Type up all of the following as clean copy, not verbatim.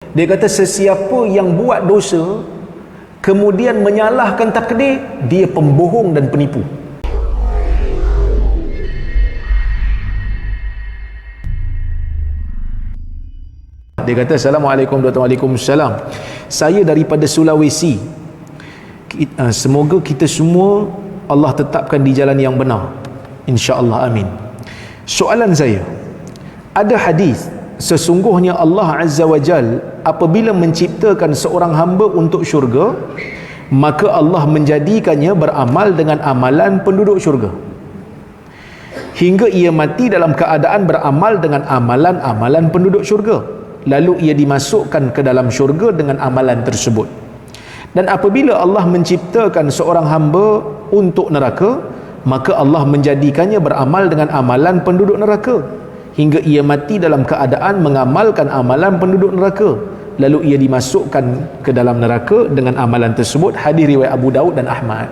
Dia kata sesiapa yang buat dosa kemudian menyalahkan takdir, dia pembohong dan penipu. Dia kata, Assalamualaikum warahmatullahi wabarakatuh. Saya daripada Sulawesi. Semoga kita semua Allah tetapkan di jalan yang benar, insya-Allah, amin. Soalan saya, ada hadis sesungguhnya Allah Azza wa Jal apabila menciptakan seorang hamba untuk syurga, maka Allah menjadikannya beramal dengan amalan penduduk syurga hingga ia mati dalam keadaan beramal dengan amalan-amalan penduduk syurga, lalu ia dimasukkan ke dalam syurga dengan amalan tersebut. Dan apabila Allah menciptakan seorang hamba untuk neraka, maka Allah menjadikannya beramal dengan amalan penduduk neraka hingga ia mati dalam keadaan mengamalkan amalan penduduk neraka, lalu ia dimasukkan ke dalam neraka dengan amalan tersebut. Hadis riwayat Abu Daud dan Ahmad.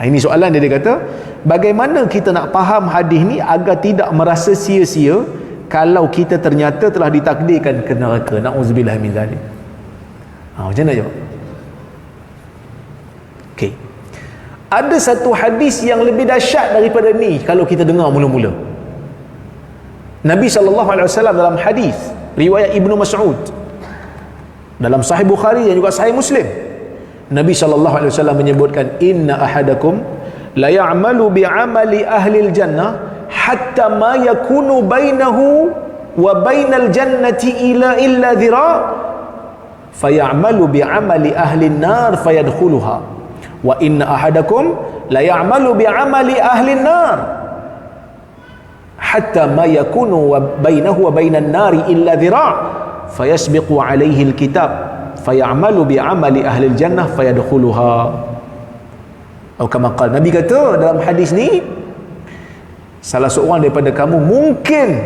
Ini soalan dia kata, bagaimana kita nak faham hadis ni agar tidak merasa sia-sia kalau kita ternyata telah ditakdirkan ke neraka? Na'udzubillah min zalik. Macam mana jawab? Okey. Ada satu hadis yang lebih dahsyat daripada ni kalau kita dengar mula-mula. Nabi SAW dalam hadis riwayat Ibnu Mas'ud dalam Sahih Bukhari dan juga Sahih Muslim, Nabi SAW menyebutkan, inna ahadakum la ya'malu bi'amali ahli al-jannah hatta ma yakunu bainahu wa bainal jannati illa dhira' fayamalu bi'amali ahli an-nar fayadkhuluha wa inna ahadakum la ya'malu bi'amali ahli an-nar hatta ma yakunu wa bainahu wa bainan nari illa dhira' fayasbiqu alayhi al-kitab fayamalu bi'amali ahli al-jannah fayadkhuluha. Atau kama qala, Nabi kata dalam hadis ni, salah seorang daripada kamu mungkin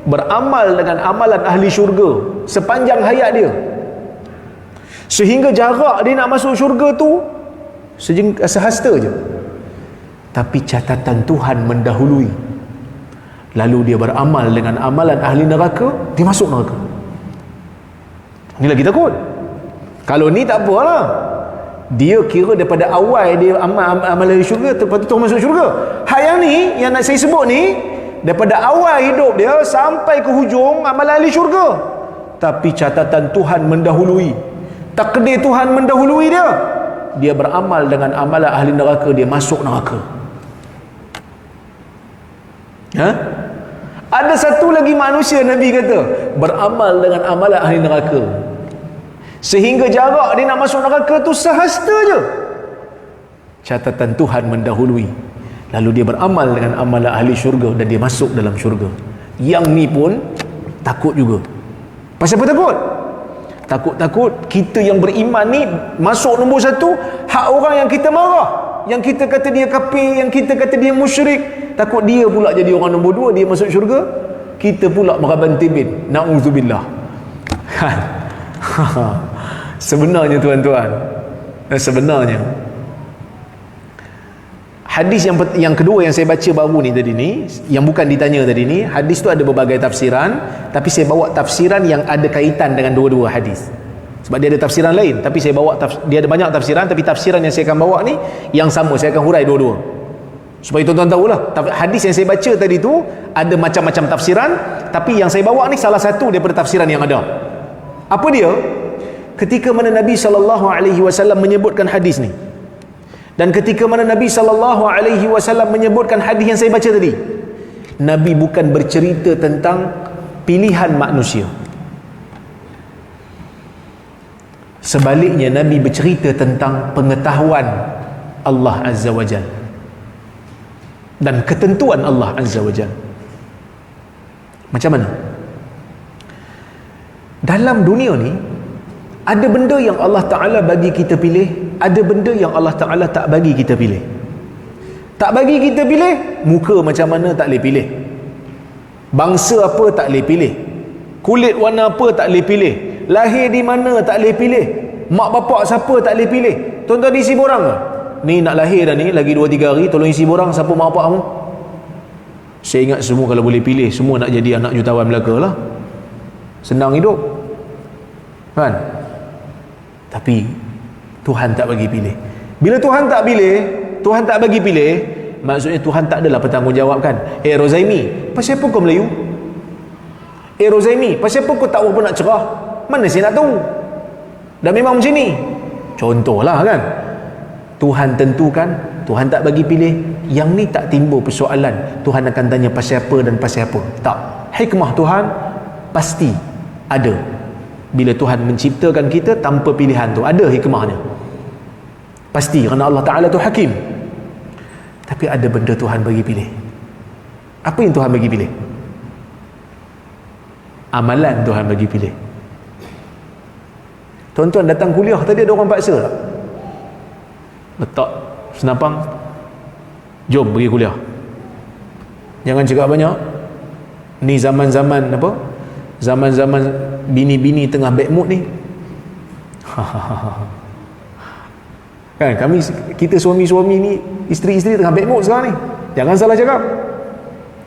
beramal dengan amalan ahli syurga sepanjang hayat dia, sehingga jarak dia nak masuk syurga tu sehasta je, tapi catatan Tuhan mendahului, lalu dia beramal dengan amalan ahli neraka, dia masuk neraka. Ni lagi takut. Kalau ni tak apalah, dia kira daripada awal dia amal ahli syurga, lepas tu masuk syurga. Hak yang ni, yang nak saya sebut ni, daripada awal hidup dia sampai ke hujung amalan ahli syurga, tapi catatan Tuhan mendahului, takdir Tuhan mendahului dia, dia beramal dengan amalan ahli neraka, dia masuk neraka. Ada satu lagi manusia, Nabi kata, beramal dengan amalan ahli neraka sehingga jarak dia nak masuk neraka tu sehasta je, catatan Tuhan mendahului, lalu dia beramal dengan amalan ahli syurga dan dia masuk dalam syurga. Yang ni pun takut juga. Pasal apa takut? Takut kita yang beriman ni masuk nombor satu, hak orang yang kita marah, yang kita kata dia kafir, yang kita kata dia musyrik, takut dia pula jadi orang nombor dua, dia masuk syurga, kita pula meraban tibin. Na'udzubillah. Sebenarnya tuan-tuan, sebenarnya hadis yang kedua yang saya baca baru ni tadi ni, yang bukan ditanya tadi ni, hadis tu ada berbagai tafsiran, tapi saya bawa tafsiran yang ada kaitan dengan dua-dua hadis. Sebab dia ada tafsiran lain, tapi saya bawa dia ada banyak tafsiran, tapi tafsiran yang saya akan bawa ni yang sama, saya akan hurai dua-dua. Supaya tuan-tuan tahulah, hadis yang saya baca tadi tu ada macam-macam tafsiran, tapi yang saya bawa ni salah satu daripada tafsiran yang ada. Apa dia? Ketika mana Nabi SAW menyebutkan hadis ni, dan ketika mana Nabi SAW menyebutkan hadis yang saya baca tadi, Nabi bukan bercerita tentang pilihan manusia. Sebaliknya, Nabi bercerita tentang pengetahuan Allah Azza wa Jal dan ketentuan Allah Azza wa Jal. Macam mana? Dalam dunia ni ada benda yang Allah Ta'ala bagi kita pilih, ada benda yang Allah Ta'ala tak bagi kita pilih. Tak bagi kita pilih, muka macam mana tak boleh pilih, bangsa apa tak boleh pilih, kulit warna apa tak boleh pilih, lahir di mana tak boleh pilih, mak bapak siapa tak boleh pilih. Tuan-tuan isi borang ke? Ni nak lahir dah ni, lagi 2-3 hari, tolong isi borang siapa mak bapak kamu. Saya ingat semua kalau boleh pilih, semua nak jadi anak jutawan Melaka lah. Senang hidup. kan? Tapi Tuhan tak bagi pilih. Bila Tuhan tak pilih, Tuhan tak bagi pilih, maksudnya Tuhan tak adalah bertanggungjawabkan. Rozaimi, pasal apa kau Melayu? Rozaimi, pasal apa kau tak berapa nak cerah? Mana saya nak tahu? Dah memang macam ni. Contohlah kan, Tuhan tentukan, Tuhan tak bagi pilih. Yang ni tak timbul persoalan Tuhan akan tanya pasal apa dan pasal apa. Tak. Hikmah Tuhan pasti ada. Bila Tuhan menciptakan kita tanpa pilihan tu, ada hikmahnya. Pasti, kerana Allah Ta'ala tu hakim. Tapi ada benda Tuhan bagi pilih. Apa yang Tuhan bagi pilih? Amalan Tuhan bagi pilih. Tuan-tuan datang kuliah tadi, ada orang paksa tak? Letak senapang, jom pergi kuliah. Jangan cakap banyak. Ni zaman-zaman apa? Zaman-zaman bini-bini tengah bad mood ni. Kan kita suami-suami ni, isteri-isteri tengah bad mood sekarang ni. Jangan salah cakap.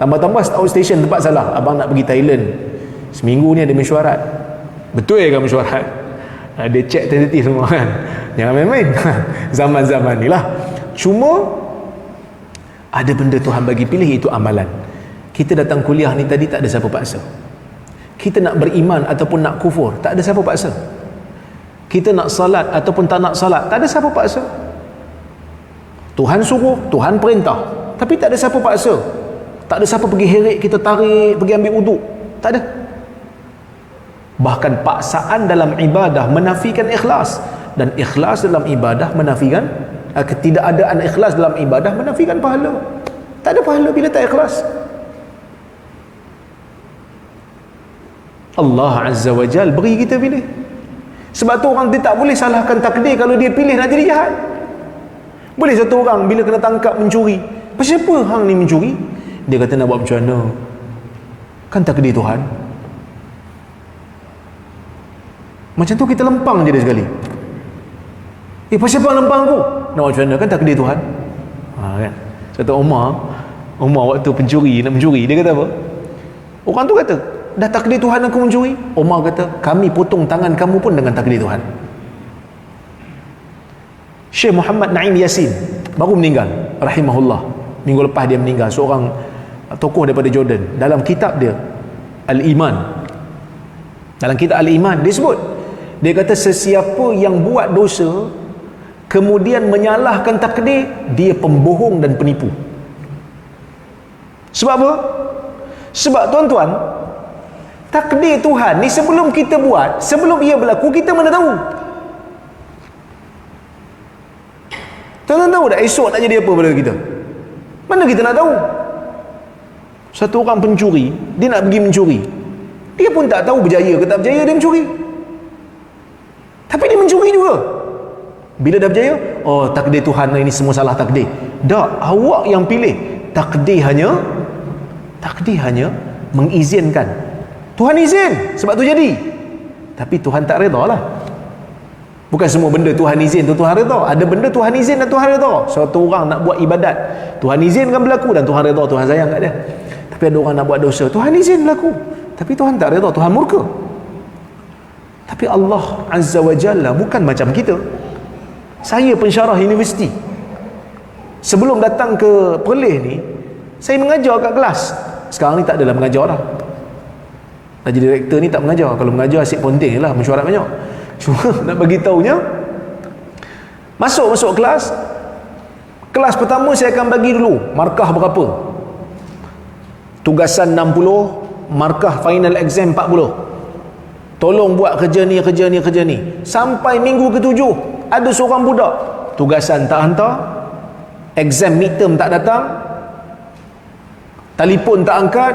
Tambah-tambah outstation tempat salah. Abang nak pergi Thailand, seminggu ni ada mesyuarat. Betul ke mesyuarat? Dia cek tentatif semua kan. Jangan main-main. Zaman-zaman ni lah. Cuma ada benda Tuhan bagi pilih, itu amalan. Kita datang kuliah ni tadi tak ada siapa paksa. Kita nak beriman ataupun nak kufur, tak ada siapa paksa. Kita nak salat ataupun tak nak salat, tak ada siapa paksa. Tuhan suruh, Tuhan perintah, tapi tak ada siapa paksa. Tak ada siapa pergi heret kita tarik, pergi ambil wuduk. Tak ada. Bahkan paksaan dalam ibadah menafikan ikhlas, dan ikhlas dalam ibadah menafikan ketidakadaan ikhlas dalam ibadah menafikan pahala. Tak ada pahala bila tak ikhlas. Allah Azza wa Jal beri kita pilih. Sebab tu orang dia tak boleh salahkan takdir kalau dia pilih nak jadi jahat. Boleh satu orang bila kena tangkap mencuri, pasal apa hang ni mencuri? Dia kata nak buat macam mana? Kan takdir Tuhan. Macam tu kita lempang je dia sekali. Pasal apa lempang aku? Nak buat macam mana? Kan takdir Tuhan. Kan? Satu Umar waktu pencuri, nak mencuri, dia kata apa? Orang tu kata, dah takdir Tuhan aku mencuri. Umar kata, kami potong tangan kamu pun dengan takdir Tuhan. Syekh Muhammad Naim Yasin baru meninggal, rahimahullah. Minggu lepas dia meninggal. Seorang tokoh daripada Jordan. Dalam kitab dia Al-Iman, dalam kitab Al-Iman dia sebut, dia kata sesiapa yang buat dosa kemudian menyalahkan takdir, dia pembohong dan penipu. Sebab apa? Sebab tuan-tuan, takdir Tuhan ni sebelum kita buat, sebelum ia berlaku, kita mana tahu? Tuan-tuan tahu tak esok nak jadi apa pada kita? Mana kita nak tahu? Satu orang pencuri, dia nak pergi mencuri, dia pun tak tahu berjaya ke tak berjaya dia mencuri, tapi dia mencuri juga. Bila dah berjaya, oh takdir Tuhan ini semua salah takdir. Tak, awak yang pilih. Takdir hanya mengizinkan. Tuhan izin, sebab tu jadi. Tapi Tuhan tak reda lah. Bukan semua benda Tuhan izin tu Tuhan reda. Ada benda Tuhan izin dan Tuhan reda. Suatu orang nak buat ibadat, Tuhan izinkan berlaku dan Tuhan reda, Tuhan sayang kat dia. Tapi ada orang nak buat dosa, Tuhan izin berlaku, tapi Tuhan tak reda, Tuhan murka. Tapi Allah Azza wa Jalla bukan macam kita. Saya pensyarah universiti, sebelum datang ke Perlis ni, saya mengajar kat kelas. Sekarang ni tak adalah mengajar lah. Dah jadi direktor ni tak mengajar. Kalau mengajar asyik ponting je lah, mesyuarat banyak. Cuma nak bagi tahunya, masuk kelas. Kelas pertama saya akan bagi dulu markah berapa. Tugasan 60, markah final exam 40. Tolong buat kerja ni. Sampai minggu ke-7, ada seorang budak tugasan tak hantar, exam midterm tak datang, telefon tak angkat.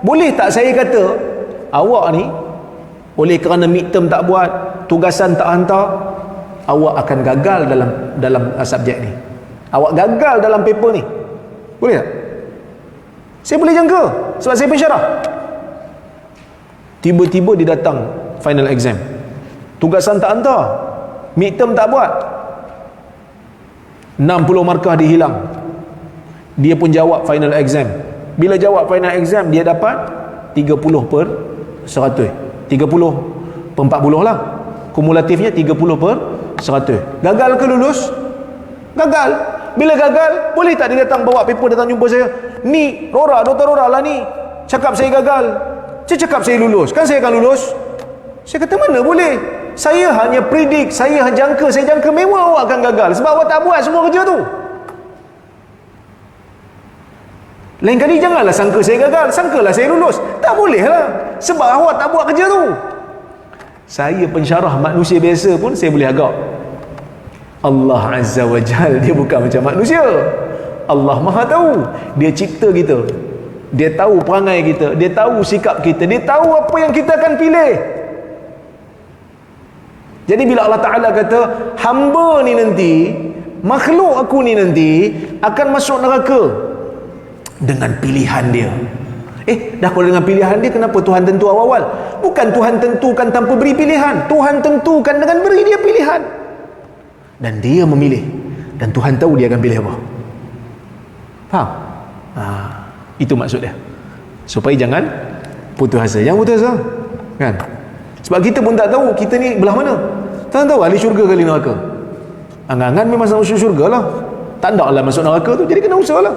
Boleh tak saya kata, awak ni oleh kerana midterm tak buat, tugasan tak hantar, awak akan gagal dalam subjek ni, awak gagal dalam paper ni? Boleh tak? Saya boleh jangka, sebab saya pensyarah. Tiba-tiba dia datang final exam, tugasan tak hantar, midterm tak buat, 60 markah dihilang. Dia pun jawab final exam. Bila jawab final exam, dia dapat 30/100, 30/40 lah. kumulatifnya 30/100. Gagal ke lulus? Gagal. Bila gagal, boleh tak dia datang bawa paper, datang jumpa saya, ni Rora, Dr. Rora lah ni cakap saya gagal, saya cakap saya lulus, kan saya akan lulus? Saya kata mana boleh, saya hanya predict, saya jangka memang awak akan gagal sebab awak tak buat semua kerja tu. Lain kali janganlah sangka saya gagal, sangkalah saya lulus. Tak boleh lah, sebab awak tak buat kerja tu. Saya pensyarah manusia biasa pun saya boleh agak. Allah Azza wa Jal, dia bukan macam manusia. Allah Maha tahu. Dia cipta kita, dia tahu perangai kita, dia tahu sikap kita, dia tahu apa yang kita akan pilih. Jadi bila Allah Ta'ala kata hamba ni nanti, makhluk aku ni nanti akan masuk neraka dengan pilihan dia. Dah kalau dengan pilihan dia, kenapa Tuhan tentu awal-awal? Bukan Tuhan tentukan tanpa beri pilihan, Tuhan tentukan dengan beri dia pilihan, dan dia memilih, dan Tuhan tahu dia akan pilih apa. Faham? Itu maksud dia, supaya jangan putus asa. Jangan putus asa, kan? Sebab kita pun tak tahu kita ni belah mana. Tak tahu ahli syurga ke ahli neraka. Angan-angan memang masuk syurga lah, tak nak lah masuk neraka tu, jadi kena usaha lah.